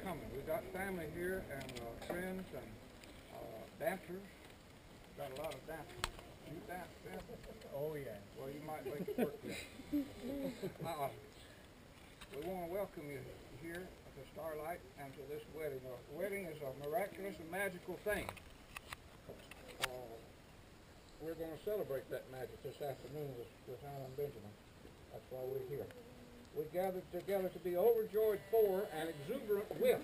coming. We got family here and friends and dancers. Got a lot of dancers. You dance, Ben? Oh, yeah. Well, you might make it work then. We want to welcome you here to Staurolite and to this wedding. A wedding is a miraculous and magical thing. We're going to celebrate that magic this afternoon with Anna and Benjamin. That's why we're here. We gathered together to be overjoyed for and exuberant with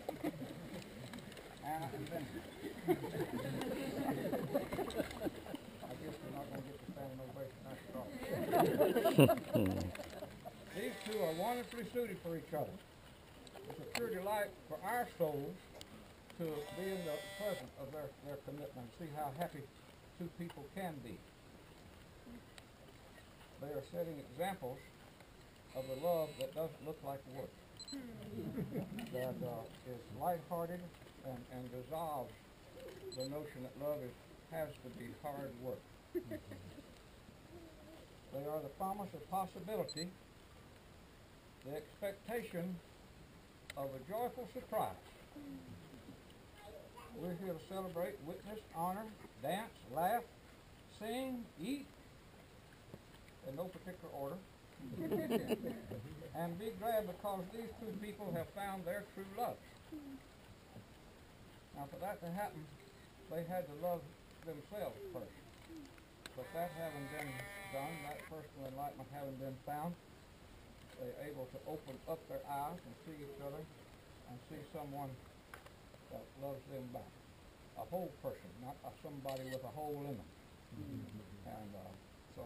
Anna and Benjamin. I guess we're not going to get the standing ovation after all. These two are wonderfully suited for each other. It's a pure delight for our souls to be in the presence of their commitment and see how happy two people can be. They are setting examples of a love that doesn't look like work, that is lighthearted and dissolves the notion that love has to be hard work. They are the promise of possibility, the expectation of a joyful surprise. We're here to celebrate, witness, honor, dance, laugh, sing, eat, in no particular order, and be glad because these two people have found their true love. Now, for that to happen, they had to love themselves first. But that having been done, that personal enlightenment having been found, they're able to open up their eyes and see each other and see someone that loves them back. A whole person, not somebody with a hole in them. And so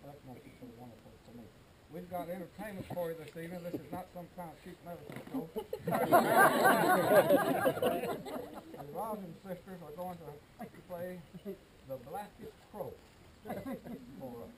that makes it so wonderful to me. We've got entertainment for you this evening. This is not some kind of cheap medicine show. The Rosin sisters are going to play The Blackest Crow for us.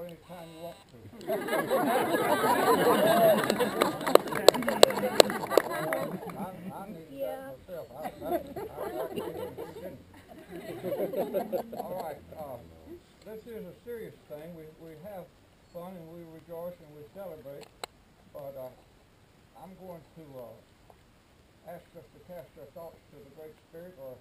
anytime you want to. I need that myself. All right. This is a serious thing. We have fun and we rejoice and we celebrate. But I'm going to ask us to cast our thoughts to the Great Spirit, or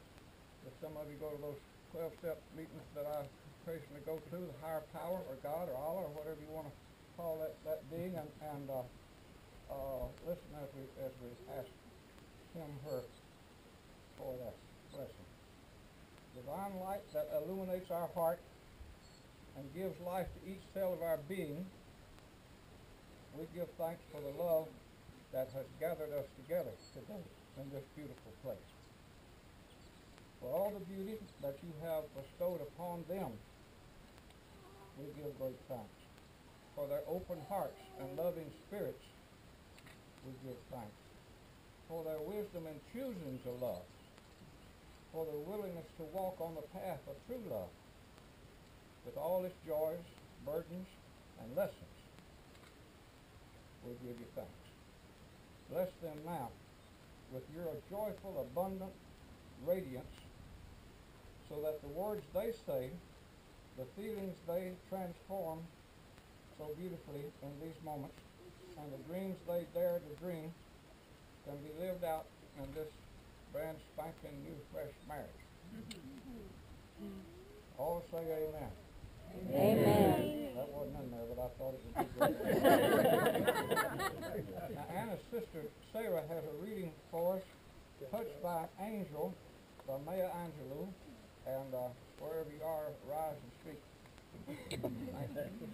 if some of you go to those 12-step meetings that I occasionally go to, the higher power or God or Allah or whatever you want to call that being, and listen as we ask him, her, for that blessing. Divine light that illuminates our heart and gives life to each cell of our being, we give thanks for the love that has gathered us together today in this beautiful place. For all the beauty that you have bestowed upon them, we give great thanks. For their open hearts and loving spirits, we give thanks. For their wisdom in choosing to love, for their willingness to walk on the path of true love, with all its joys, burdens, and lessons, we give you thanks. Bless them now with your joyful, abundant radiance, so that the words they say, the feelings they transform so beautifully in these moments, and the dreams they dare to dream can be lived out in this brand spanking new fresh marriage. All say amen. Amen. That wasn't in there, but I thought it would be good. Now, Anna's sister Sarah has a reading for us, Touched by an Angel, by Maya Angelou, and wherever you are, rise and speak. Thank you.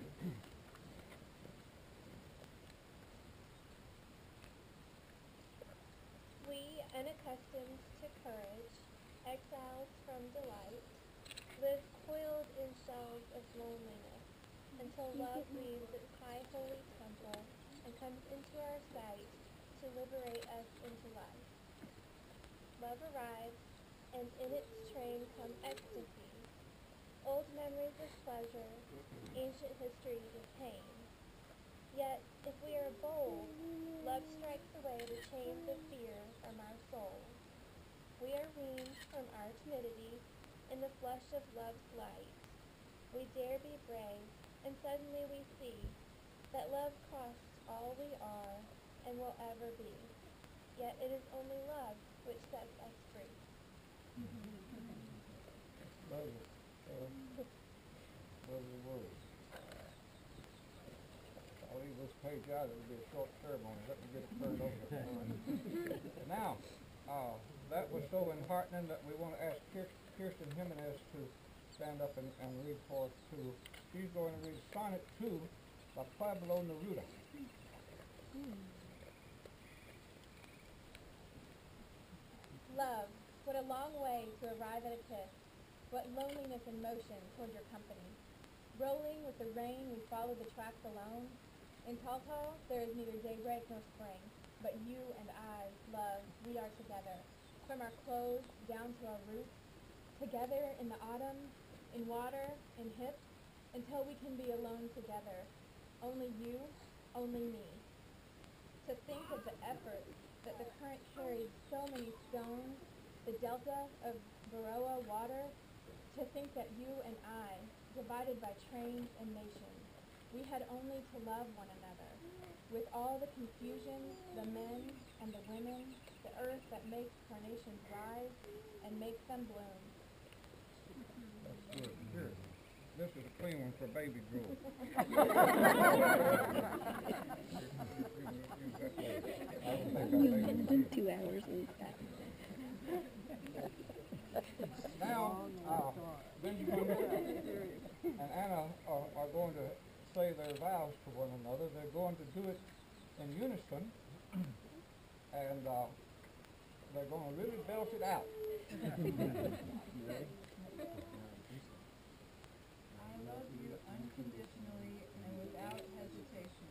We, unaccustomed to courage, exiles from delight, live coiled in shells of loneliness, until love leaves its high holy temple and comes into our sight to liberate us into life. Love arrives, and in its train come ecstasy, old memories of pleasure, ancient histories of pain. Yet, if we are bold, love strikes away the chains of fear from our soul. We are weaned from our timidity in the flush of love's light. We dare be brave, and suddenly we see that love costs all we are and will ever be. Yet it is only love which sets us free. Lovely words. I'll leave this page out. It'll be a short ceremony. Let me get it turned over. Now, that was so enheartening that we want to ask Kirsten Jimenez to stand up and read for us too. She's going to read Sonnet 2 by Pablo Neruda. Love, what a long way to arrive at a kiss. What loneliness and motion toward your company. Rolling with the rain, we follow the tracks alone. In Taltal, there is neither daybreak nor spring, but you and I, love, we are together. From our clothes down to our roots, together in the autumn, in water, in hips, until we can be alone together. Only you, only me. To think of the effort that the current carried so many stones, the delta of Baroa water, to think that you and I, divided by trains and nations, we had only to love one another, with all the confusion, the men and the women, the earth that makes carnations rise and makes them bloom. That's good. Sure. This is a clean one for baby drool. You can do 2 hours with that. Now, Benjamin and Anna are going to say their vows to one another. They're going to do it in unison, and they're going to really belt it out. You ready? I love you unconditionally and without hesitation.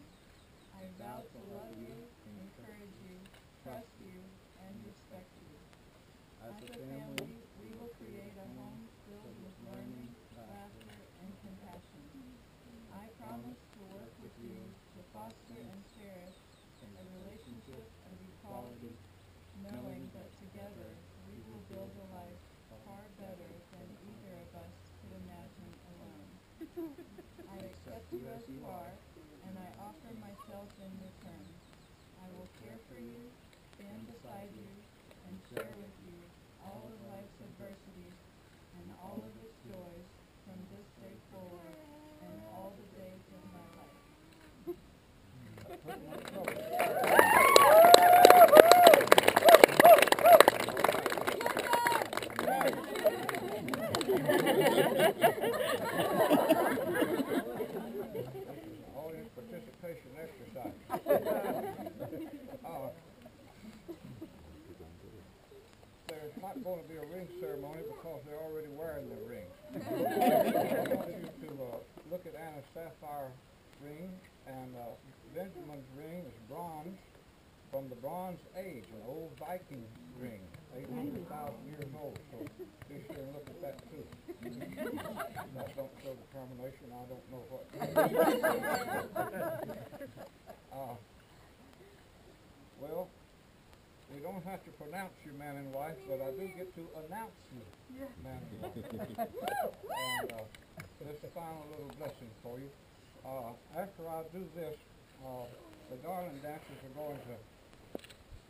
I vow to love you, encourage you, trust you, and respect you. As a family, we will create a home filled with learning, laughter, and compassion. I promise together we will build a life far better than either of us could imagine alone. I accept you as you are, and I offer myself in return. I will care for you, stand beside you, and share with you all of life's adversities and all of its joys from this day forward and all the days of my life. Audience participation exercise. There's not going to be a ring ceremony because they're already wearing their rings. I want you to look at Anna's sapphire ring, and Benjamin's ring is bronze from the Bronze Age, an old Viking ring, 800,000 years old. So be sure and look at that too. That don't show determination. I don't know what. Well, we don't have to pronounce you man and wife, but I do get to announce you man and wife. And this is a final little blessing for you. After I do this, the garland dancers are going to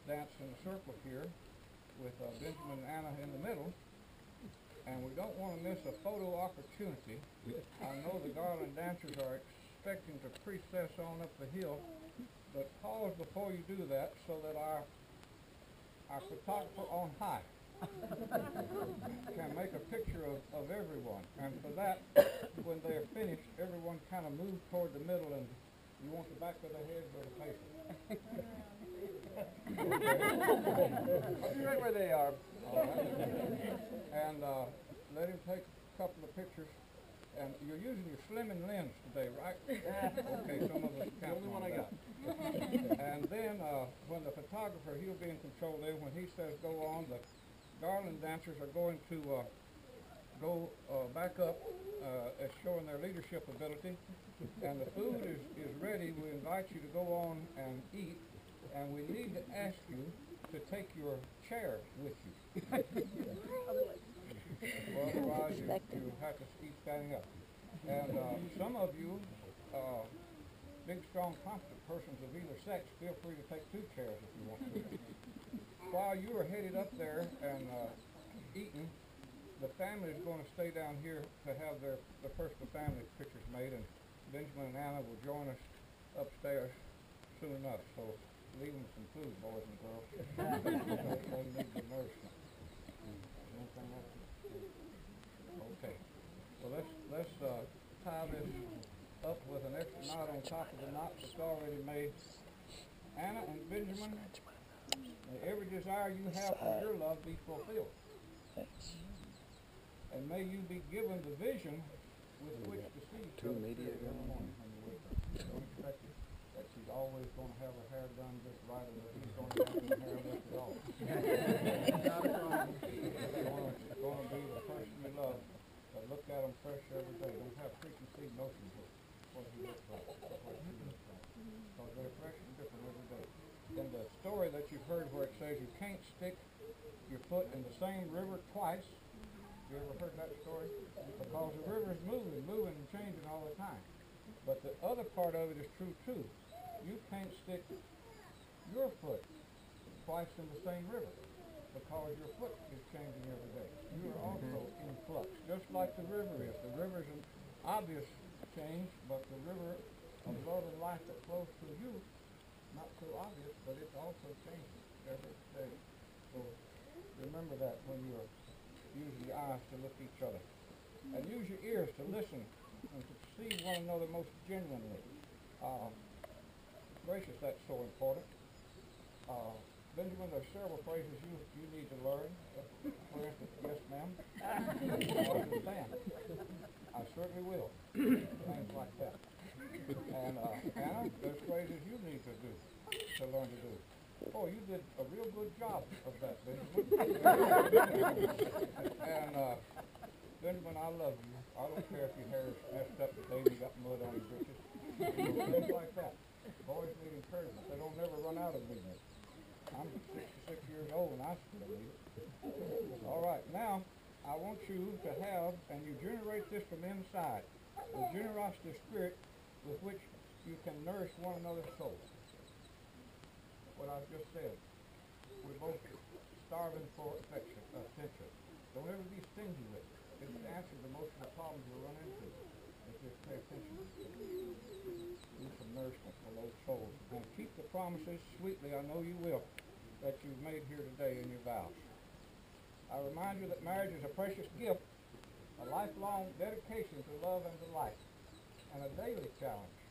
dance in a circle here with Benjamin and Anna in the middle. And we don't want to miss a photo opportunity. I know the garland dancers are expecting to precess on up the hill, but pause before you do that so that our photographer on high can make a picture of everyone. And for that, when they're finished, everyone kind of moves toward the middle, and you want the back of the head or the paper? Right where they are. All right. And let him take a couple of pictures. And you're using your slimming lens today, right? Okay, some of us count The only one on I that. And then when the photographer, he'll be in control there. When he says go on, the garland dancers are going to go back up as showing their leadership ability. And the food is ready. We invite you to go on and eat. And we need to ask you to take your chairs with you. Well, otherwise you have to eat standing up. And some of you, big, strong, confident persons of either sex, feel free to take 2 chairs if you want to. While you are headed up there and eating, the family is going to stay down here to have their personal family pictures made, and Benjamin and Anna will join us upstairs soon enough. So leave them some food, boys and girls. They need the nourishment. Anything else? Okay. Well, let's tie this up with an extra knot on top of the knot that's already made. Anna and Benjamin, may every desire you have for your love be fulfilled. And may you be given the vision with which to see each other every morning when you wake up. Don't expect it that she's always going to have her hair done just right, or that he's going to have her hair left at all. It's going to be the person you love, but look at him fresh every day. Don't have preconceived notions of what he looks like, what she looks like. Because they're fresh and different every day. In the story that you've heard where it says you can't stick your foot in the same river twice, you ever heard that story? Because the river is moving and changing all the time. But the other part of it is true too. You can't stick your foot twice in the same river because your foot is changing every day. You are also in flux, just like the river is. The river is an obvious change, but the river of love and life that flows through you, not so obvious, but it's also changing every day. So remember that when you're using your eyes to look at each other. And use your ears to listen and to see one another most genuinely. Gracious, that's so important. Benjamin, there's several phrases you need to learn. For instance, yes ma'am. I understand. I certainly will. Things like that. And Anna, there's phrases you need to learn to do. Oh, you did a real good job of that, Benjamin. And Benjamin, I love you. I don't care if your hair is messed up today and you got mud on your britches. Things like that. Boys need encouragement. They don't never run out of needing it. I'm 67 6 years old and I still need it. All right, now I want you to have, and you generate this from inside, the generosity of spirit with which you can nourish one another's souls. What I've just said. We're both starving for affection, attention. Don't ever be stingy with it. It's the answer to most of the problems we run into. If you pay attention, do some nourishment for those souls. And keep the promises sweetly, I know you will, that you've made here today in your vows. I remind you that marriage is a precious gift, a lifelong dedication to love and to life, and a daily challenge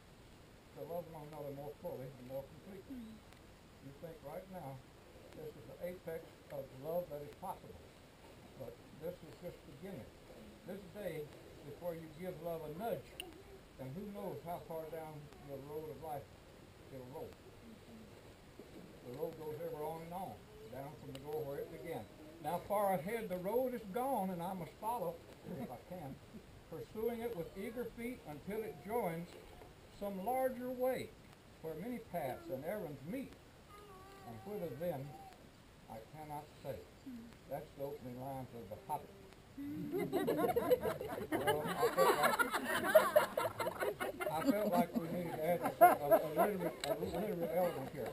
to love one another more fully and more completely. You think right now this is the apex of love that is possible, but this is just beginning. This day, before you give love a nudge, and who knows how far down the road of life it'll roll. The road goes ever on and on, down from the door where it began. Now far ahead the road is gone, and I must follow, if I can, pursuing it with eager feet until it joins some larger way, where many paths and errands meet, and whither then I cannot say. That's the opening lines of The Hobbit. Well, I felt like we needed to add a literary element here.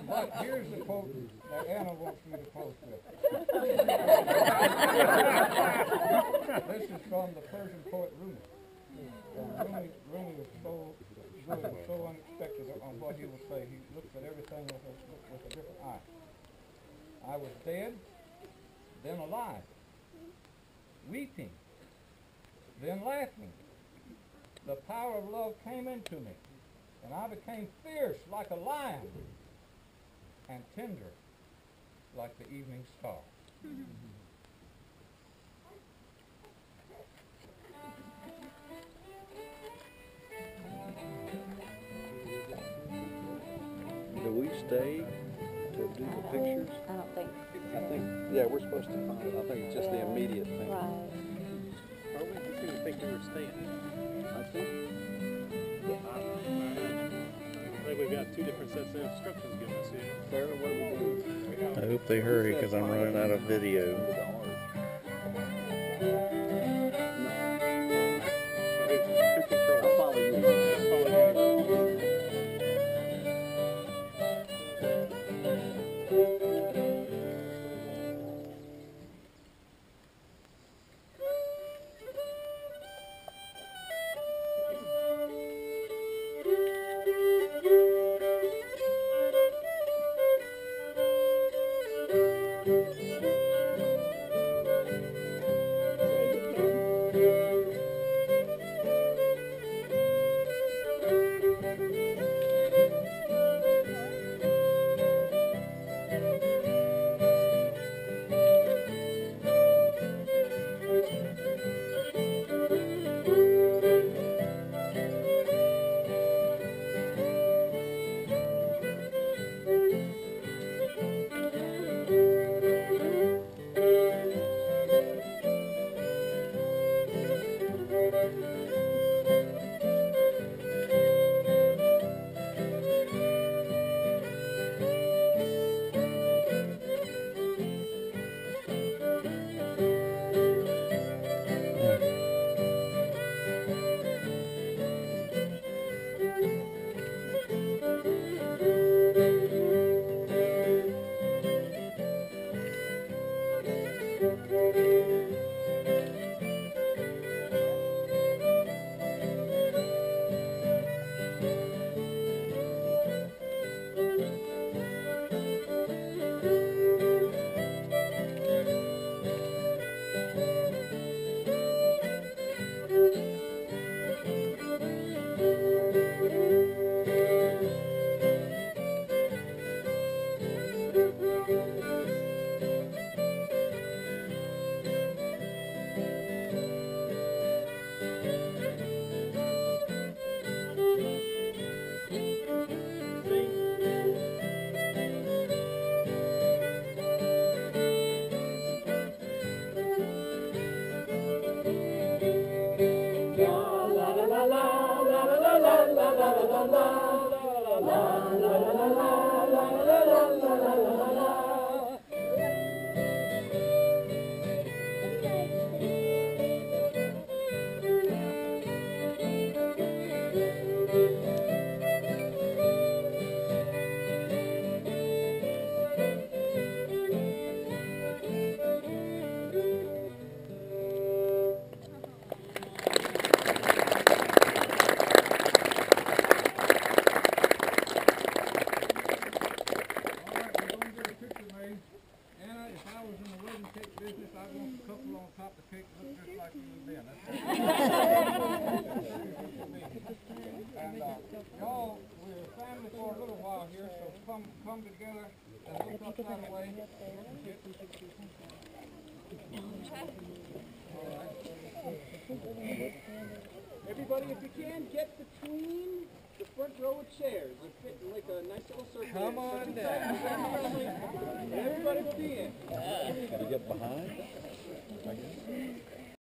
But here's the quote that Anna wants me to close with. This is from the Persian poet Rumi. Rumi was so good, so unexpected on what he will say. He looks at everything with a different eye. I was dead, then alive, weeping, then laughing. The power of love came into me, and I became fierce like a lion and tender like the evening star. Do we stay to do the pictures? I don't think. I think, yeah, we're supposed to find it. I think it's just the immediate thing. Right. Or we didn't think we were staying. I think, I think we've got two different sets of instructions given us here. Sarah, what do we do? I hope they hurry because I'm running out of video. Who controls? I'll follow you. Follow you. la la la la la la la la la la la la la la I want the couple on top of the cake to look just like you and Ben. That's and y'all, we're a family for a little while here, so come together and look up that way. Everybody, if you can, get between the front row of chairs. Let's fit like a nice little circle. Come on down. Everybody be in. Gotta get behind.